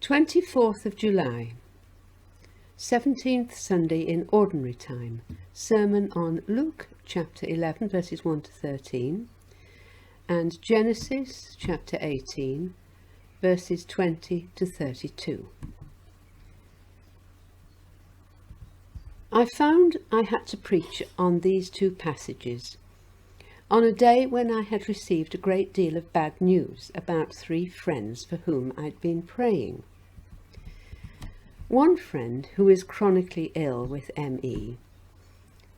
24th of July, 17th Sunday in Ordinary Time. Sermon on Luke chapter 11 verses 1 to 13 and Genesis chapter 18 verses 20 to 32. I found I had to preach on these two passages on a day when I had received a great deal of bad news about three friends for whom I'd been praying. One friend, who is chronically ill with ME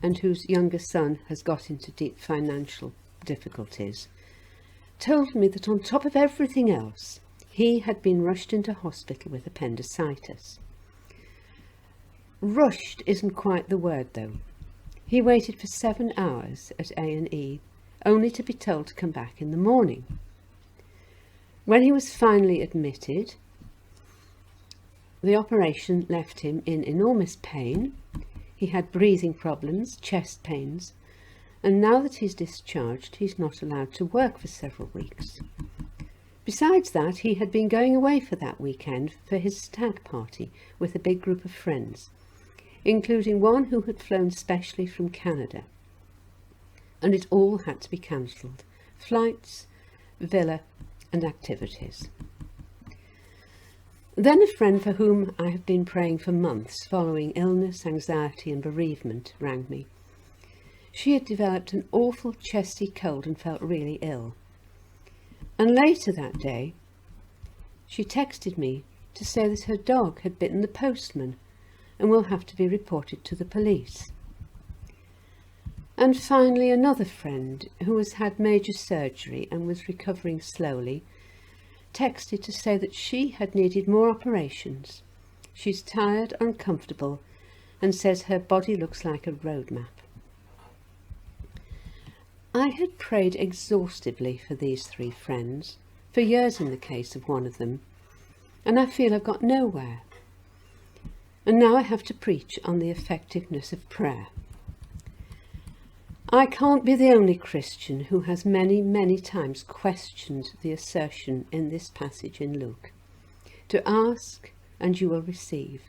and whose younger son has got into deep financial difficulties, told me that on top of everything else, he had been rushed into hospital with appendicitis. Rushed isn't quite the word, though. He waited for 7 hours at A&E, only to be told to come back in the morning. When he was finally admitted, the operation left him in enormous pain. He had breathing problems, chest pains, and now that he's discharged, he's not allowed to work for several weeks. Besides that, he had been going away for that weekend for his stag party with a big group of friends, including one who had flown specially from Canada. And it all had to be cancelled: flights, villa and activities. Then a friend for whom I have been praying for months following illness, anxiety and bereavement rang me. She had developed an awful chesty cold and felt really ill. And later that day, she texted me to say that her dog had bitten the postman and will have to be reported to the police. And finally another friend who has had major surgery and was recovering slowly texted to say that she had needed more operations. She's tired, uncomfortable, and says her body looks like a road map. I had prayed exhaustively for these three friends, for years in the case of one of them, and I feel I've got nowhere. And now I have to preach on the effectiveness of prayer. I can't be the only Christian who has many, many times questioned the assertion in this passage in Luke: to ask and you will receive,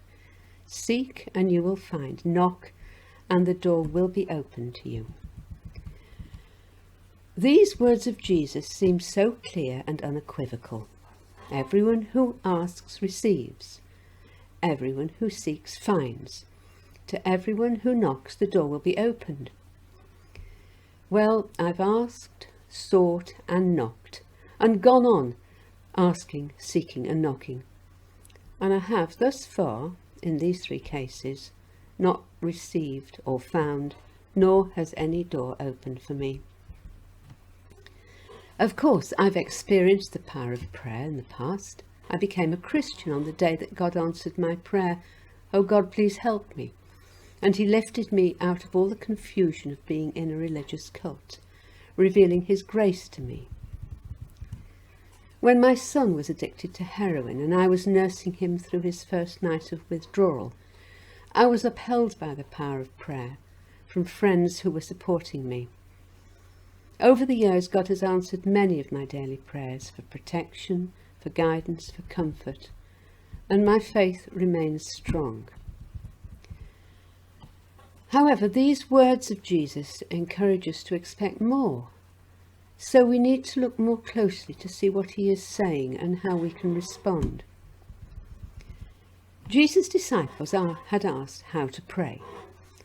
seek and you will find, knock and the door will be opened to you. These words of Jesus seem so clear and unequivocal. Everyone who asks receives. Everyone who seeks finds. To everyone who knocks the door will be opened. Well, I've asked, sought and knocked, and gone on asking, seeking and knocking. And I have thus far, in these three cases, not received or found, nor has any door opened for me. Of course, I've experienced the power of prayer in the past. I became a Christian on the day that God answered my prayer, "Oh God, please help me." And he lifted me out of all the confusion of being in a religious cult, revealing his grace to me. When my son was addicted to heroin and I was nursing him through his first night of withdrawal, I was upheld by the power of prayer from friends who were supporting me. Over the years, God has answered many of my daily prayers for protection, for guidance, for comfort, and my faith remains strong. However, these words of Jesus encourage us to expect more, so we need to look more closely to see what he is saying and how we can respond. Jesus' disciples had asked how to pray,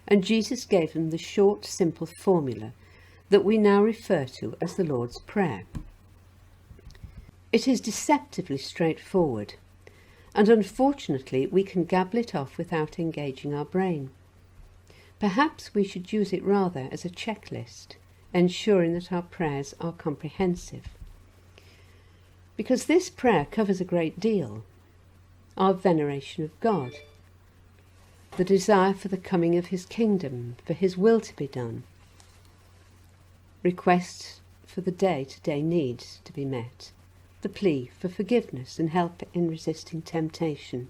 and Jesus gave them the short, simple formula that we now refer to as the Lord's Prayer. It is deceptively straightforward, and unfortunately we can gabble it off without engaging our brain. Perhaps we should use it rather as a checklist, ensuring that our prayers are comprehensive. Because this prayer covers a great deal: our veneration of God, the desire for the coming of his kingdom, for his will to be done, requests for the day-to-day needs to be met, the plea for forgiveness and help in resisting temptation.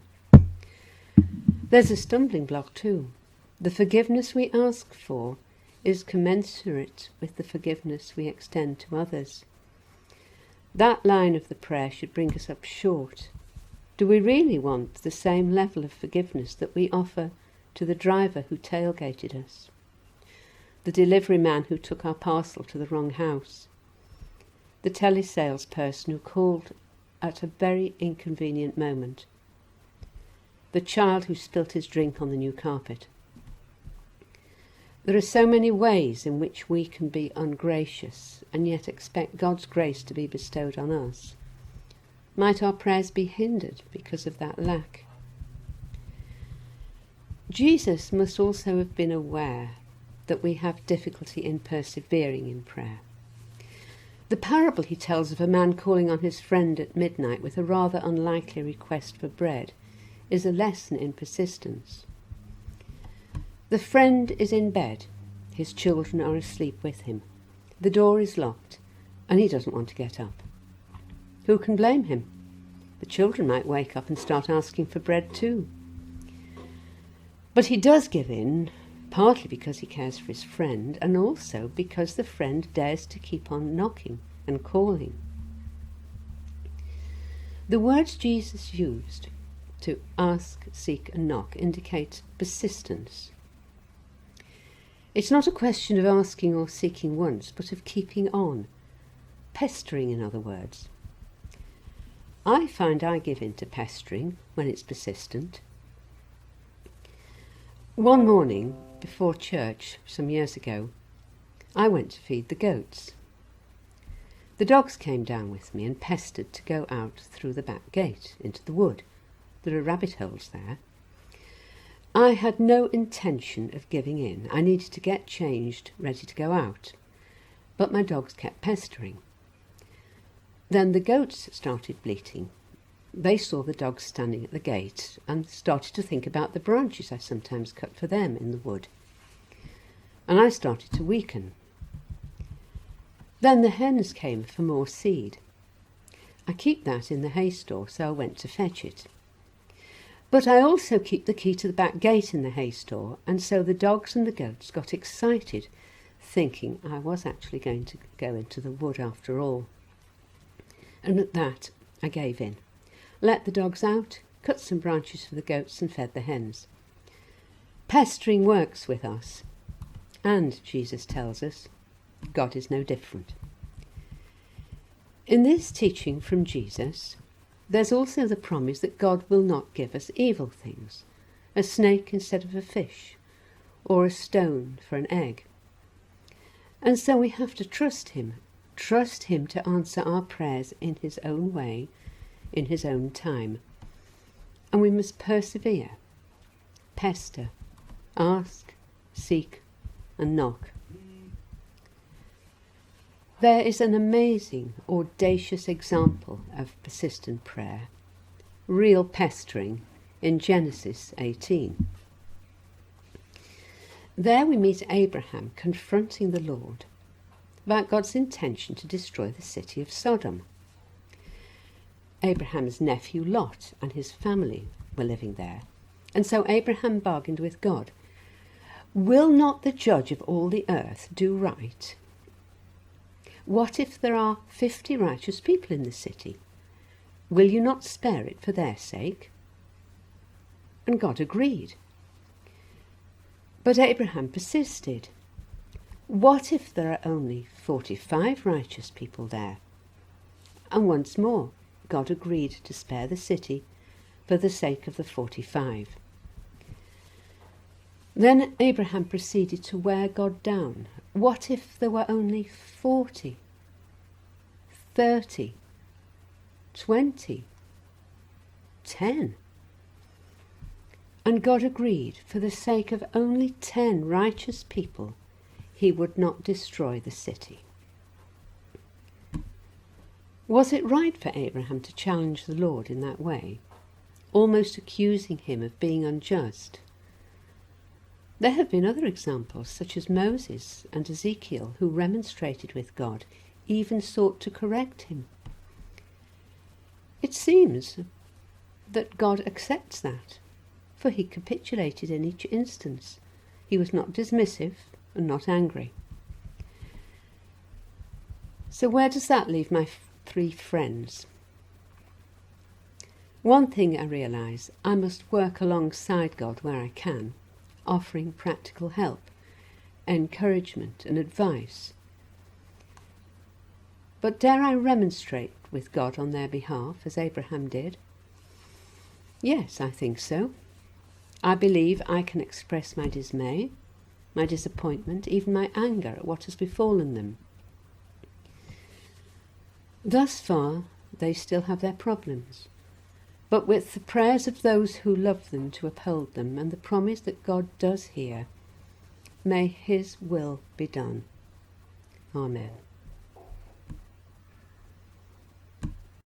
There's a stumbling block too. The forgiveness we ask for is commensurate with the forgiveness we extend to others. That line of the prayer should bring us up short. Do we really want the same level of forgiveness that we offer to the driver who tailgated us, the delivery man who took our parcel to the wrong house, the telesales person who called at a very inconvenient moment, the child who spilt his drink on the new carpet? There are so many ways in which we can be ungracious and yet expect God's grace to be bestowed on us. Might our prayers be hindered because of that lack? Jesus must also have been aware that we have difficulty in persevering in prayer. The parable he tells of a man calling on his friend at midnight with a rather unlikely request for bread is a lesson in persistence. The friend is in bed, his children are asleep with him, the door is locked, and he doesn't want to get up. Who can blame him? The children might wake up and start asking for bread too. But he does give in, partly because he cares for his friend, and also because the friend dares to keep on knocking and calling. The words Jesus used to ask, seek and knock indicate persistence. It's not a question of asking or seeking once, but of keeping on, pestering in other words. I find I give in to pestering when it's persistent. One morning before church some years ago, I went to feed the goats. The dogs came down with me and pestered to go out through the back gate into the wood. There are rabbit holes there. I had no intention of giving in. I needed to get changed, ready to go out. But my dogs kept pestering. Then the goats started bleating. They saw the dogs standing at the gate and started to think about the branches I sometimes cut for them in the wood. And I started to weaken. Then the hens came for more seed. I keep that in the hay store, so I went to fetch it. But I also keep the key to the back gate in the hay store, and so the dogs and the goats got excited, thinking I was actually going to go into the wood after all. And at that, I gave in. Let the dogs out, cut some branches for the goats and fed the hens. Pestering works with us. And, Jesus tells us, God is no different. In this teaching from Jesus, there's also the promise that God will not give us evil things, a snake instead of a fish, or a stone for an egg. And so we have to trust him to answer our prayers in his own way, in his own time. And we must persevere, pester, ask, seek, and knock. There is an amazing, audacious example of persistent prayer, real pestering, in Genesis 18. There we meet Abraham confronting the Lord about God's intention to destroy the city of Sodom. Abraham's nephew Lot and his family were living there, and so Abraham bargained with God. Will not the judge of all the earth do right? What if there are 50 righteous people in the city? Will you not spare it for their sake? And God agreed. But Abraham persisted. What if there are only 45 righteous people there? And once more, God agreed to spare the city for the sake of the 45. Then Abraham proceeded to wear God down. What if there were only 40, 30, 20, 10? And God agreed, for the sake of only 10 righteous people, he would not destroy the city. Was it right for Abraham to challenge the Lord in that way, almost accusing him of being unjust? There have been other examples, such as Moses and Ezekiel, who remonstrated with God, even sought to correct him. It seems that God accepts that, for he capitulated in each instance. He was not dismissive and not angry. So where does that leave my three friends? One thing I realise, I must work alongside God where I can, offering practical help, encouragement and advice. But dare I remonstrate with God on their behalf, as Abraham did? Yes, I think so. I believe I can express my dismay, my disappointment, even my anger at what has befallen them. Thus far, they still have their problems, but with the prayers of those who love them to uphold them, and the promise that God does hear, may His will be done. Amen.